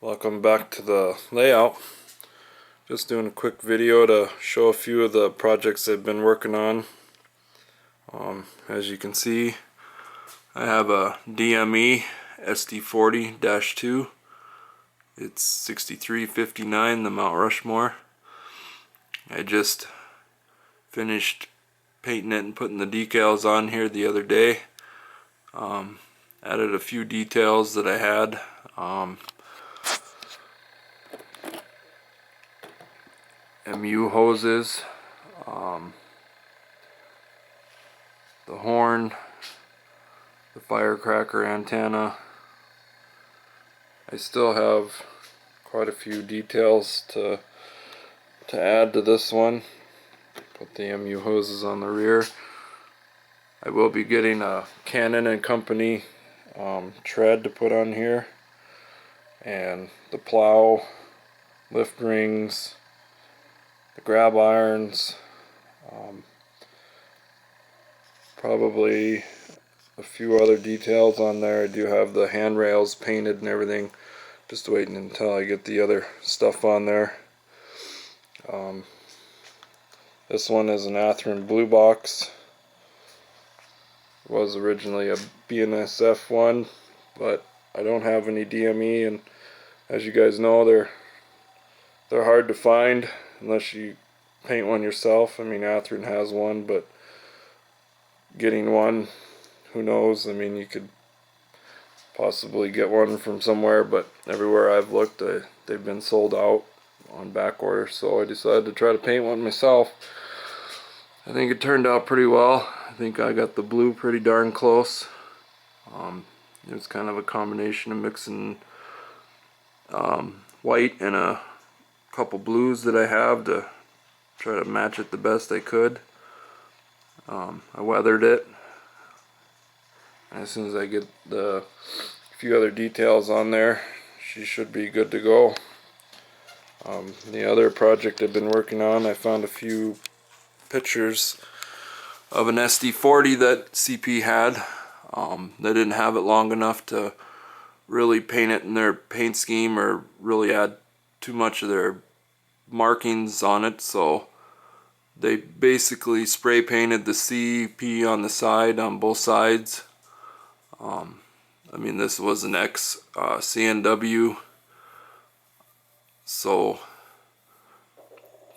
Welcome back to the layout. Just doing a quick video to show a few of the projects I've been working on. As you can see, I have a dm&e SD40-2. It's 6359, the Mount Rushmore. I just finished painting it and putting the decals on here the other day. Added a few details that I had. MU hoses, the horn, the firecracker antenna. I still have quite a few details to add to this one. Put the MU hoses on the rear. I will be getting a Cannon and Company tread to put on here, and the plow, lift rings, the grab irons, probably a few other details on there. I do have the handrails painted and everything, just waiting until I get the other stuff on there. This one is an Athearn blue box. It was originally a BNSF one, but I don't have any dm&e, and as you guys know, they're hard to find unless you paint one yourself. I mean, Athearn has one, but getting one, who knows? I mean, you could possibly get one from somewhere, but everywhere I've looked, they've been sold out on back order, so I decided to try to paint one myself. I think it turned out pretty well. I think I got the blue pretty darn close. It was kind of a combination of mixing white and a couple blues that I have to try to match it the best I could. I weathered it. As soon as I get the few other details on there, she should be good to go. The other project I've been working on, I found a few pictures of an SD40 that CP had. They didn't have it long enough to really paint it in their paint scheme or really add too much of their markings on it, so they basically spray painted the CP on the side, on both sides. I mean, this was an ex CNW, so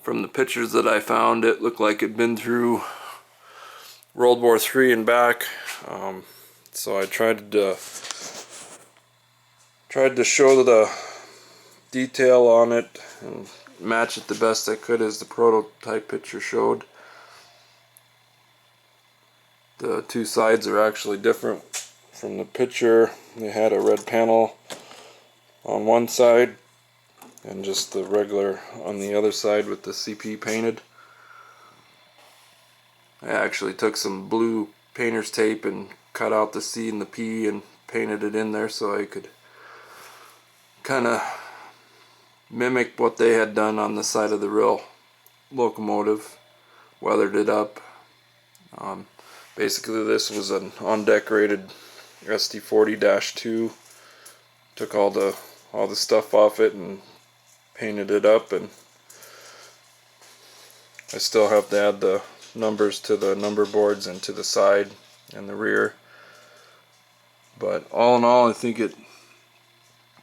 from the pictures that I found, it looked like it'd been through World War III and back. So I tried to show the detail on it and match it the best I could as the prototype picture showed. The two sides are actually different from the picture. They had a red panel on one side and just the regular on the other side with the CP painted. I actually took some blue painter's tape and cut out the C and the P and painted it in there so I could kind of mimic what they had done on the side of the real locomotive. Weathered it up. Basically, this was an undecorated SD40-2. Took all the stuff off it and painted it up, and I still have to add the numbers to the number boards and to the side and the rear. But all in all, I think it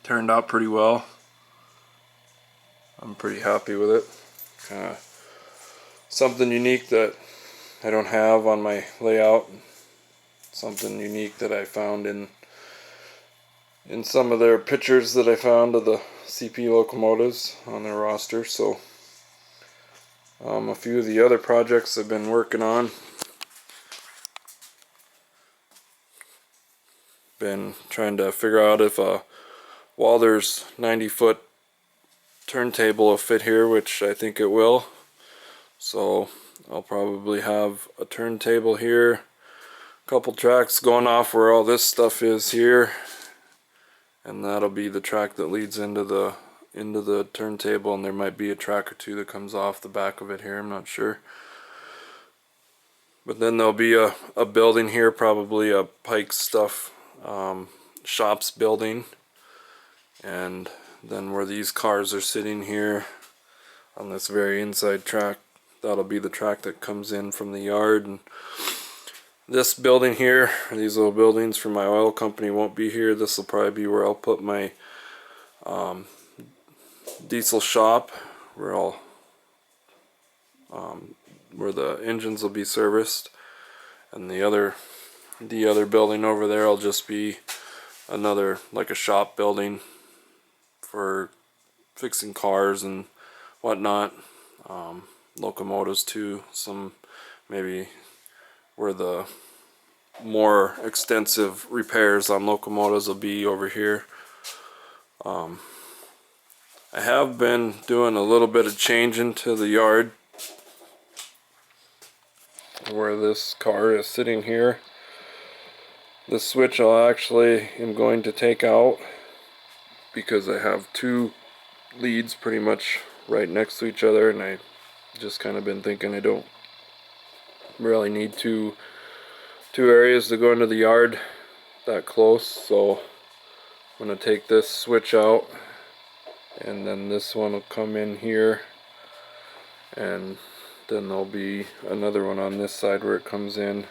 turned out pretty well. I'm pretty happy with it. Kind of something unique that I don't have on my layout. Something unique that I found in some of their pictures that I found of the CP locomotives on their roster. So a few of the other projects I've been working on. Been trying to figure out if a Walther's 90-foot turntable will fit here, which I think it will. So I'll probably have a turntable here, a couple tracks going off where all this stuff is here, and that'll be the track that leads into the turntable, and there might be a track or two that comes off the back of it here, I'm not sure. But then there'll be a building here, probably a Pike Stuff shops building, and Then where these cars are sitting here on this very inside track, that'll be the track that comes in from the yard. And this building here, these little buildings for my oil company won't be here. This will probably be where I'll put my diesel shop, where where the engines will be serviced. And the other building over there will just be another, like a shop building for fixing cars and whatnot, locomotives too. Some maybe where the more extensive repairs on locomotives will be over here. I have been doing a little bit of changing to the yard where this car is sitting here. This switch I actually am going to take out because I have two leads pretty much right next to each other, and I just kind of been thinking I don't really need two areas to go into the yard that close. So I'm going to take this switch out, and then this one will come in here, and then there'll be another one on this side where it comes in.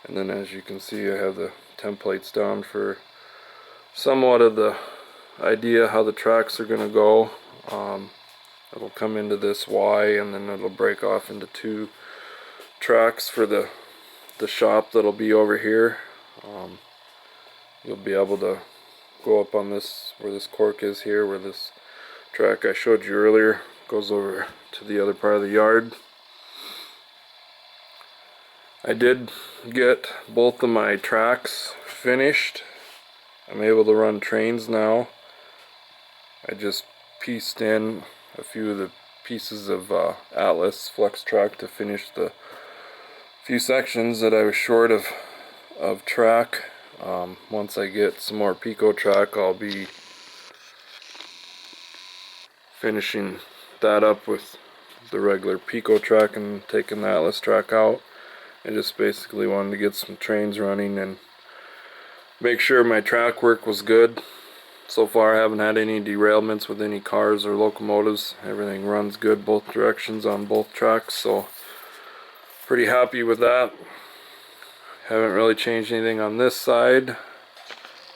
And then as you can see, I have the templates down for somewhat of the idea how the tracks are going to go. It'll come into this Y, and then it'll break off into two tracks for the shop that'll be over here. You'll be able to go up on this, where this cork is here, where this track I showed you earlier goes over to the other part of the yard. I did get both of my tracks finished. I'm able to run trains now. I just pieced in a few of the pieces of Atlas flex track to finish the few sections that I was short of track. Once I get some more Pico track, I'll be finishing that up with the regular Pico track and taking the Atlas track out. I just basically wanted to get some trains running and make sure my track work was good. So far I haven't had any derailments with any cars or locomotives. Everything runs good both directions on both tracks, so pretty happy with that. Haven't really changed anything on this side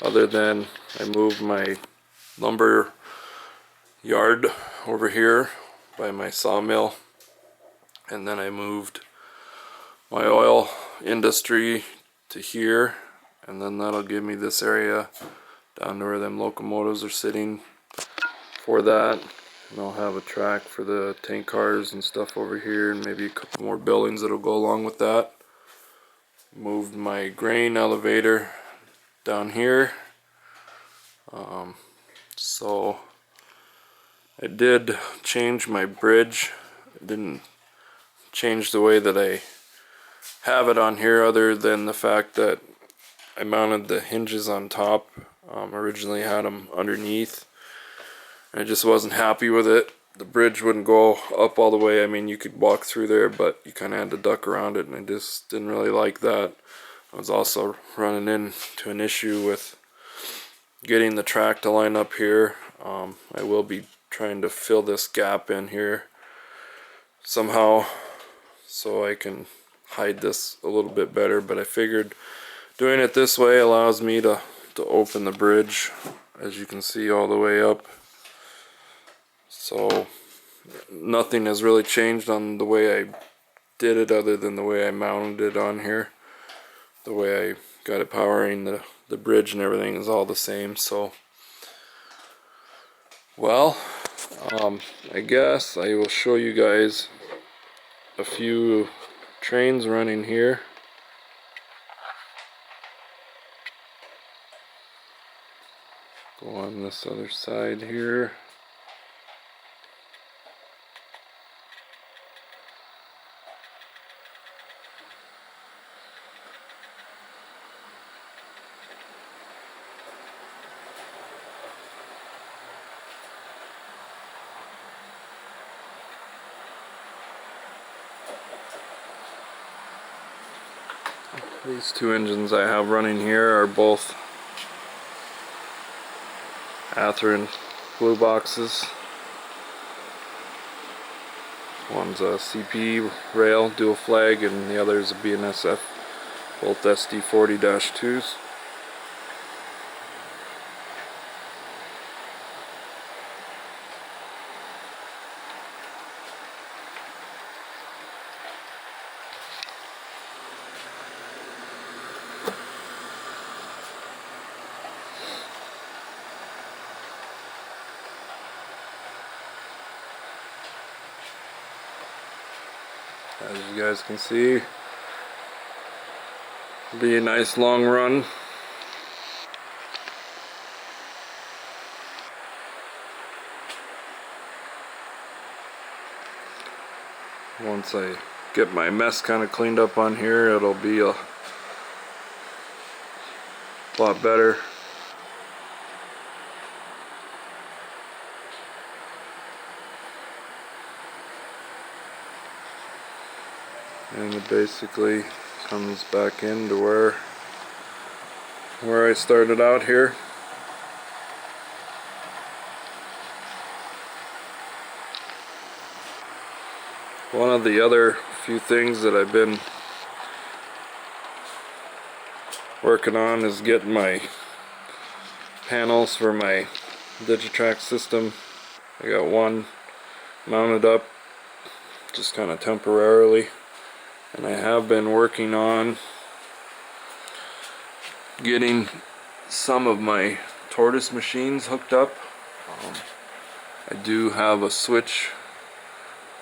other than I moved my lumber yard over here by my sawmill, and then I moved my oil industry to here, and then that'll give me this area down to where them locomotives are sitting for that. And I'll have a track for the tank cars and stuff over here, and maybe a couple more buildings that'll go along with that. Moved my grain elevator down here. So I did change my bridge. I didn't change the way that I have it on here, other than the fact that I mounted the hinges on top. Originally had them underneath. I just wasn't happy with it. The bridge wouldn't go up all the way. I mean, you could walk through there, but you kind of had to duck around it, and I just didn't really like that. I was also running into an issue with getting the track to line up here. I will be trying to fill this gap in here somehow so I can hide this a little bit better, but I figured doing it this way allows me to open the bridge, as you can see, all the way up. So nothing has really changed on the way I did it, other than the way I mounted it on here. The way I got it powering the bridge and everything is all the same. So, well, I guess I will show you guys a few trains running here. Go on this other side here. These two engines I have running here are both Athearn blue boxes. One's a CP rail, dual flag, and the other is a BNSF, both SD40-2s. As you guys can see, be a nice long run. Once I get my mess kind of cleaned up on here, it'll be a lot better. And it basically comes back into where I started out here. One of the other few things that I've been working on is getting my panels for my Digitrack system. I got one mounted up just kind of temporarily, and I have been working on getting some of my tortoise machines hooked up. I do have a switch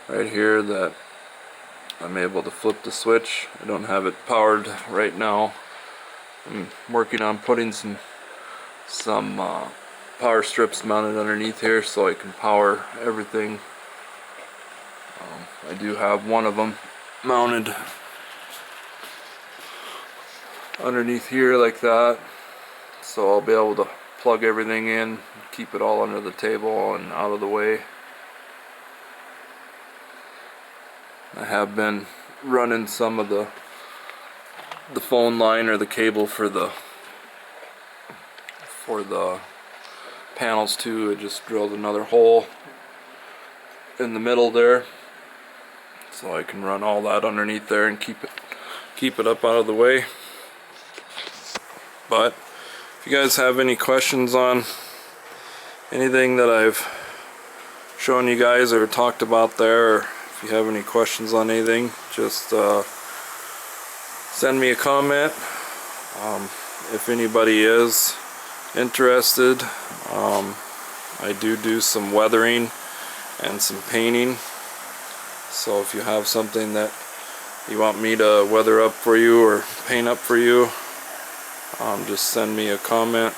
right here that I'm able to flip the switch. I don't have it powered right now. I'm working on putting some power strips mounted underneath here so I can power everything. I do have one of them mounted underneath here like that, so I'll be able to plug everything in, keep it all under the table and out of the way. I have been running some of the phone line or the cable for the panels too. I just drilled another hole in the middle there, so I can run all that underneath there and keep it up out of the way. But if you guys have any questions on anything that I've shown you guys or talked about there, or if you have any questions on anything, just send me a comment. If anybody is interested, I do some weathering and some painting, so if you have something that you want me to weather up for you or paint up for you, just send me a comment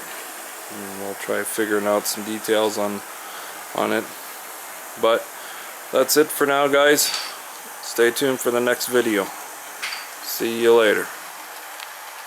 and we'll try figuring out some details on it. But that's it for now, guys. Stay tuned for the next video. See you later.